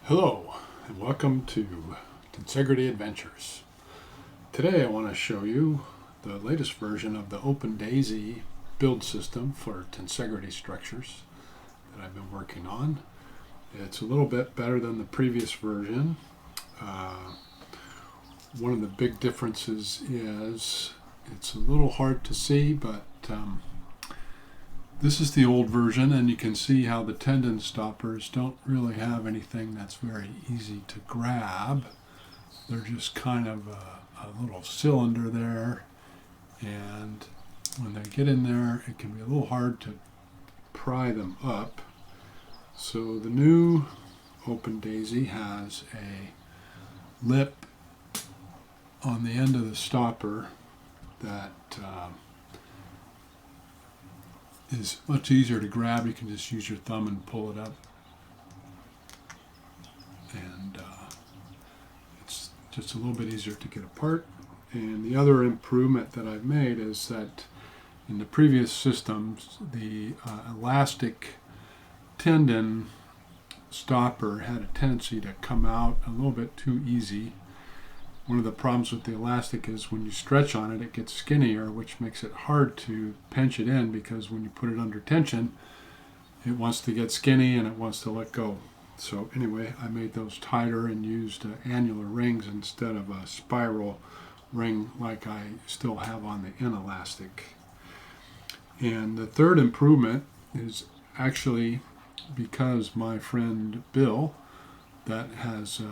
Hello and welcome to Tensegrity Adventures. Today I want to show you the latest version of the OpenDaisy build system for tensegrity structures that I've been working on. It's a little bit better than the previous version. One of the big differences is it's a little hard to see, but this is the old version, and you can see how the tendon stoppers don't really have anything that's very easy to grab. They're just kind of a little cylinder there, and when they get in there, it can be a little hard to pry them up. So the new OpenDaisy has a lip on the end of the stopper that is much easier to grab. You can just use your thumb and pull it up, and it's just a little bit easier to get apart. And the other improvement that I've made is that in the previous systems, the elastic tendon stopper had a tendency to come out a little bit too easy. One of the problems with the elastic is when you stretch on it, it gets skinnier, which makes it hard to pinch it in, because when you put it under tension, it wants to get skinny and it wants to let go. So anyway, I made those tighter and used annular rings instead of a spiral ring like I still have on the inelastic. And the third improvement is actually because my friend Bill, that has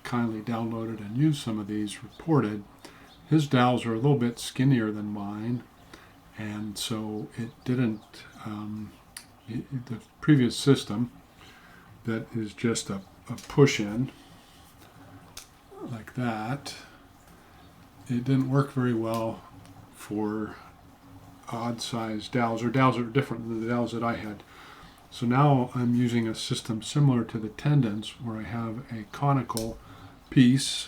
kindly downloaded and used some of these, reported his dowels are a little bit skinnier than mine, and so it didn't, the previous system that is just a push-in like that, it didn't work very well for odd-sized dowels, or dowels that are different than the dowels that I had. So now I'm using a system similar to the tendons, where I have a conical piece,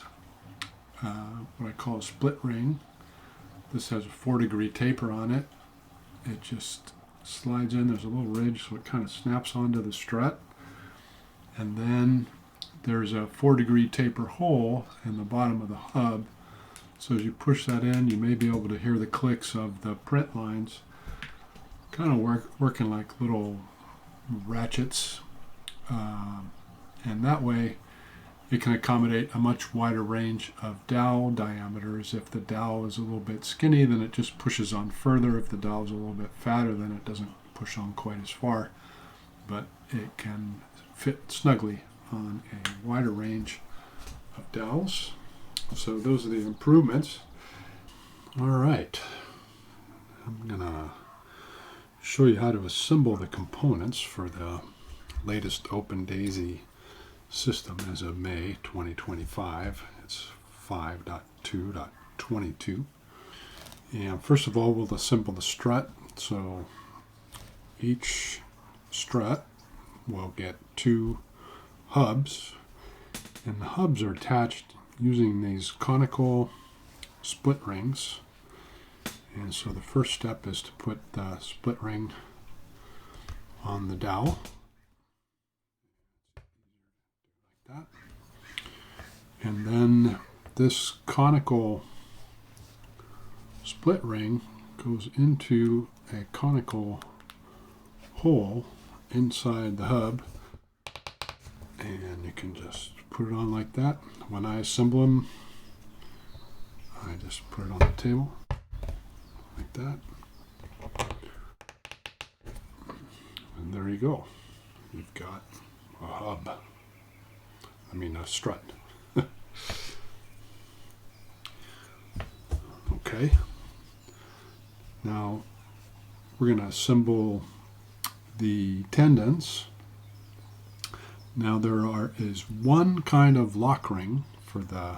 what I call a split ring. This has a 4-degree taper on it. It just slides in. There's a little ridge, so it kind of snaps onto the strut. And then there's a 4-degree taper hole in the bottom of the hub. So as you push that in, you may be able to hear the clicks of the print lines, kind of working like little ratchets, and that way it can accommodate a much wider range of dowel diameters. If the dowel is a little bit skinny, then it just pushes on further. If the dowel is a little bit fatter, then it doesn't push on quite as far, but it can fit snugly on a wider range of dowels. So those are the improvements. All right, I'm gonna show you how to assemble the components for the latest OpenDaisy system as of May 2025. It's 5.3.22. And first of all, we'll assemble the strut. So each strut will get 2 hubs, and the hubs are attached using these conical split rings. And so the first step is to put the split ring on the dowel, like that. And then this conical split ring goes into a conical hole inside the hub, and you can just put it on like that. When I assemble them, I just put it on the table like that, and there you go. You've got a hub, a strut. Okay, now we're going to assemble the tendons. Now there is one kind of lock ring for the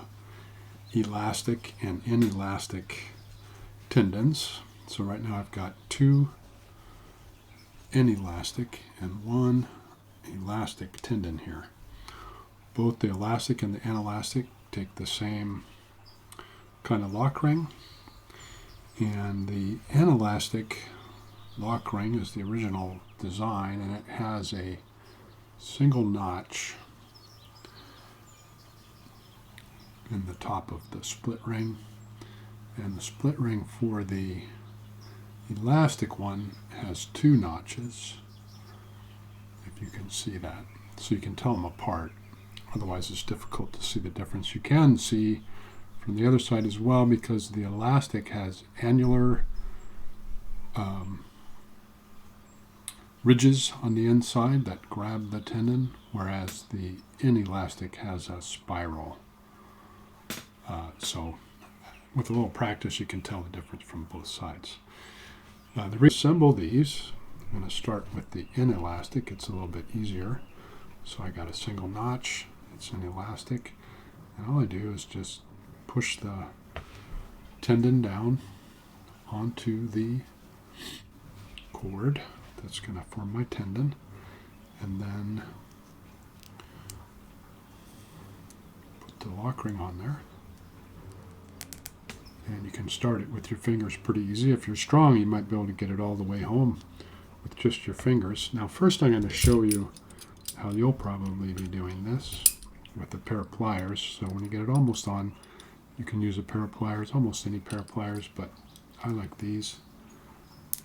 elastic and inelastic tendons. So right now I've got 2 inelastic and 1 elastic tendon here. Both the elastic and the inelastic take the same kind of lock ring, and the inelastic lock ring is the original design, and it has a single notch in the top of the split ring. And the split ring for the elastic one has 2 notches, if you can see that. So you can tell them apart. Otherwise it's difficult to see the difference. You can see from the other side as well, because the elastic has annular ridges on the inside that grab the tendon, whereas the inelastic has a spiral. So with a little practice you can tell the difference from both sides. To reassemble these, I'm going to start with the inelastic. It's a little bit easier. So I got a single notch, it's an elastic, and all I do is just push the tendon down onto the cord that's going to form my tendon, and then put the lock ring on there. And you can start it with your fingers pretty easy. If you're strong, you might be able to get it all the way home with just your fingers. Now first I'm going to show you how you'll probably be doing this with a pair of pliers. So when you get it almost on, you can use a pair of pliers, almost any pair of pliers, but I like these.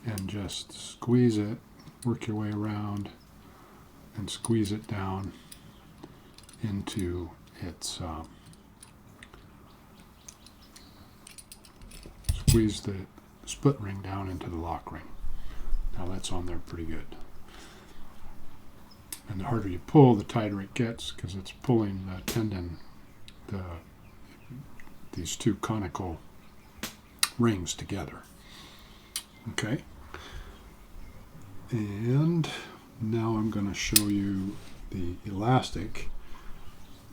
And just squeeze it, work your way around, and squeeze it down into its, squeeze the split ring down into the lock ring. Now that's on there pretty good. And the harder you pull, the tighter it gets, because it's pulling the tendon, these 2 conical rings together. Okay. And now I'm going to show you the elastic.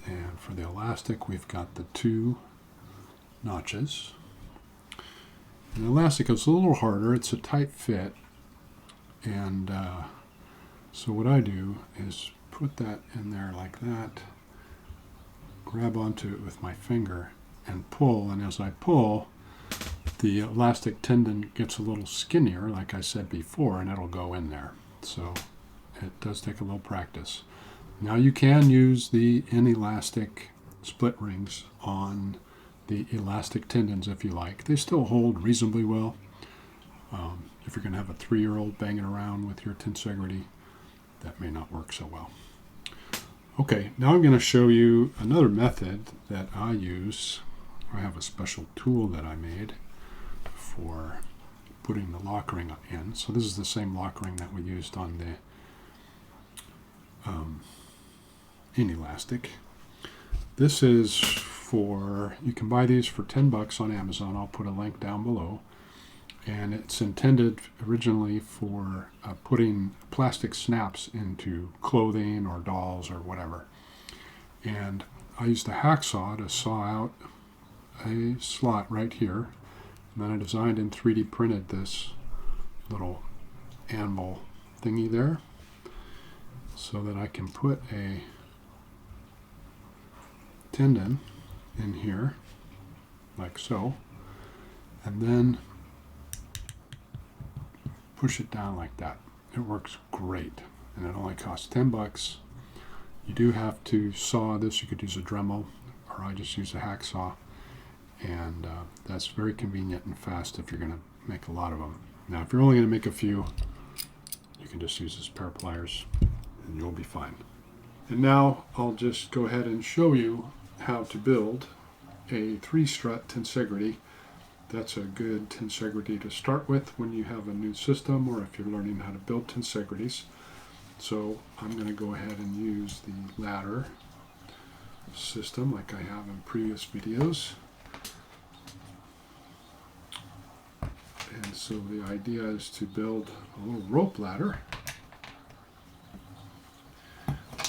And for the elastic, we've got the 2 notches. And the elastic is a little harder. It's a tight fit. And so what I do is put that in there like that, grab onto it with my finger, and pull. And as I pull, the elastic tendon gets a little skinnier, like I said before, and it'll go in there. So it does take a little practice. Now you can use the inelastic split rings on the elastic tendons if you like. They still hold reasonably well. If you're going to have a 3-year-old banging around with your tensegrity, that may not work so well. Okay, now I'm going to show you another method that I use. I have a special tool that I made for putting the lock ring in. So this is the same lock ring that we used on the inelastic. This is for, you can buy these for $10 on Amazon. I'll put a link down below. And it's intended originally for putting plastic snaps into clothing or dolls or whatever. And I used a hacksaw to saw out a slot right here. And then I designed and 3D printed this little anvil thingy there so that I can put a tendon in here like so, and then push it down like that. It works great, and it only costs $10. You do have to saw this. You could use a Dremel, or I just use a hacksaw, and that's very convenient and fast if you're going to make a lot of them. Now if you're only going to make a few, you can just use this pair of pliers and you'll be fine. And now I'll just go ahead and show you how to build a 3-strut tensegrity. That's a good tensegrity to start with when you have a new system or if you're learning how to build tensegrities. So I'm going to go ahead and use the ladder system like I have in previous videos. And so the idea is to build a little rope ladder.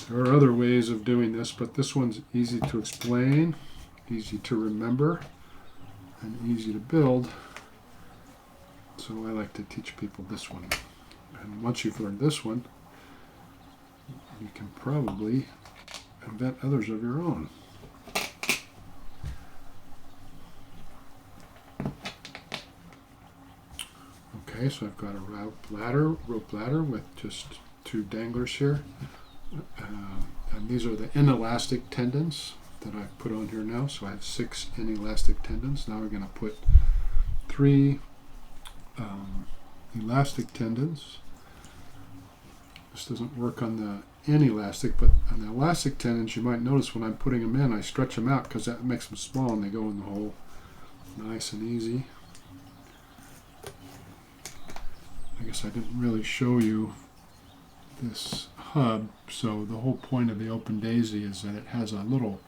There are other ways of doing this, but this one's easy to explain, easy to remember, and easy to build. So I like to teach people this one. And once you've learned this one, you can probably invent others of your own. Okay, so I've got a rope ladder with just 2 danglers here. And these are the inelastic tendons that I've put on here now. So I have 6 inelastic tendons. Now we're going to put 3 elastic tendons. This doesn't work on the inelastic, but on the elastic tendons, you might notice when I'm putting them in, I stretch them out because that makes them small and they go in the hole nice and easy. I guess I didn't really show you this hub, so the whole point of the Open Daisy is that it has a little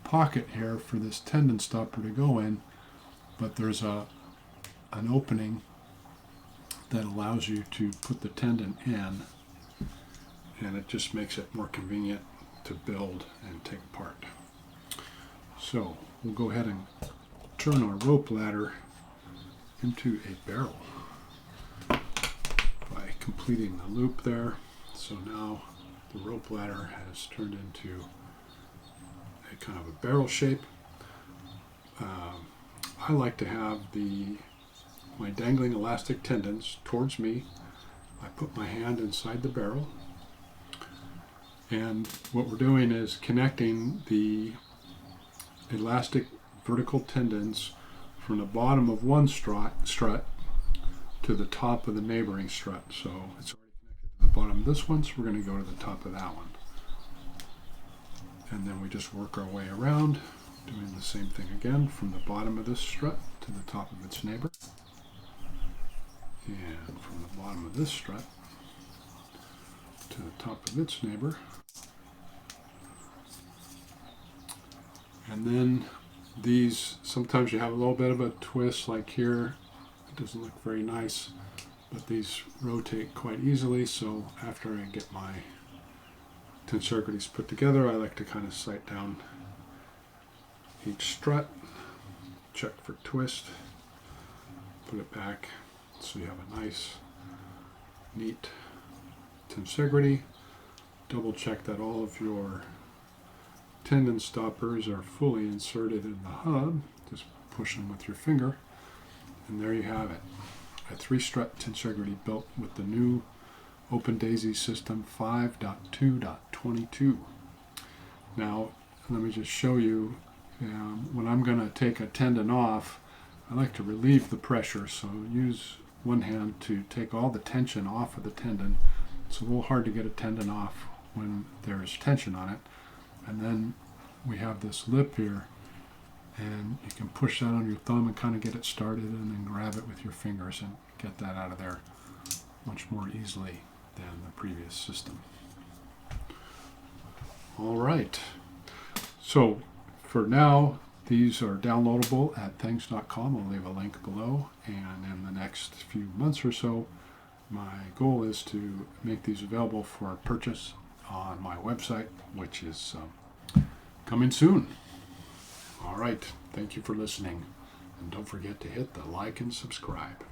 pocket here for this tendon stopper to go in, but there's an opening that allows you to put the tendon in, and it just makes it more convenient to build and take apart. So we'll go ahead and turn our rope ladder into a barrel by completing the loop there. So now the rope ladder has turned into a kind of a barrel shape. I like to have my dangling elastic tendons towards me. I put my hand inside the barrel, and what we're doing is connecting the elastic vertical tendons from the bottom of one strut to the top of the neighboring strut. So it's already connected to the bottom of this one, so we're going to go to the top of that one. And then we just work our way around, doing the same thing again from the bottom of this strut to the top of its neighbor. And from the bottom of this strut to the top of its neighbor. And then these, sometimes you have a little bit of a twist like here. It doesn't look very nice, but these rotate quite easily. So after I get my tensegrities put together, I like to kind of sight down each strut, check for twist, put it back so you have a nice, neat tensegrity. Double check that all of your tendon stoppers are fully inserted in the hub. Just push them with your finger, and there you have it. A 3-strut tensegrity built with the new Open Daisy system 5.2.22. Now let me just show you, when I'm going to take a tendon off, I like to relieve the pressure, so use one hand to take all the tension off of the tendon. It's a little hard to get a tendon off when there's tension on it. And then we have this lip here, and you can push that on your thumb and kind of get it started, and then grab it with your fingers and get that out of there much more easily than the previous system. All right, so for now, these are downloadable at things.com. I'll leave a link below, and in the next few months or so, my goal is to make these available for purchase on my website, which is coming soon. All right, thank you for listening, and don't forget to hit the like and subscribe.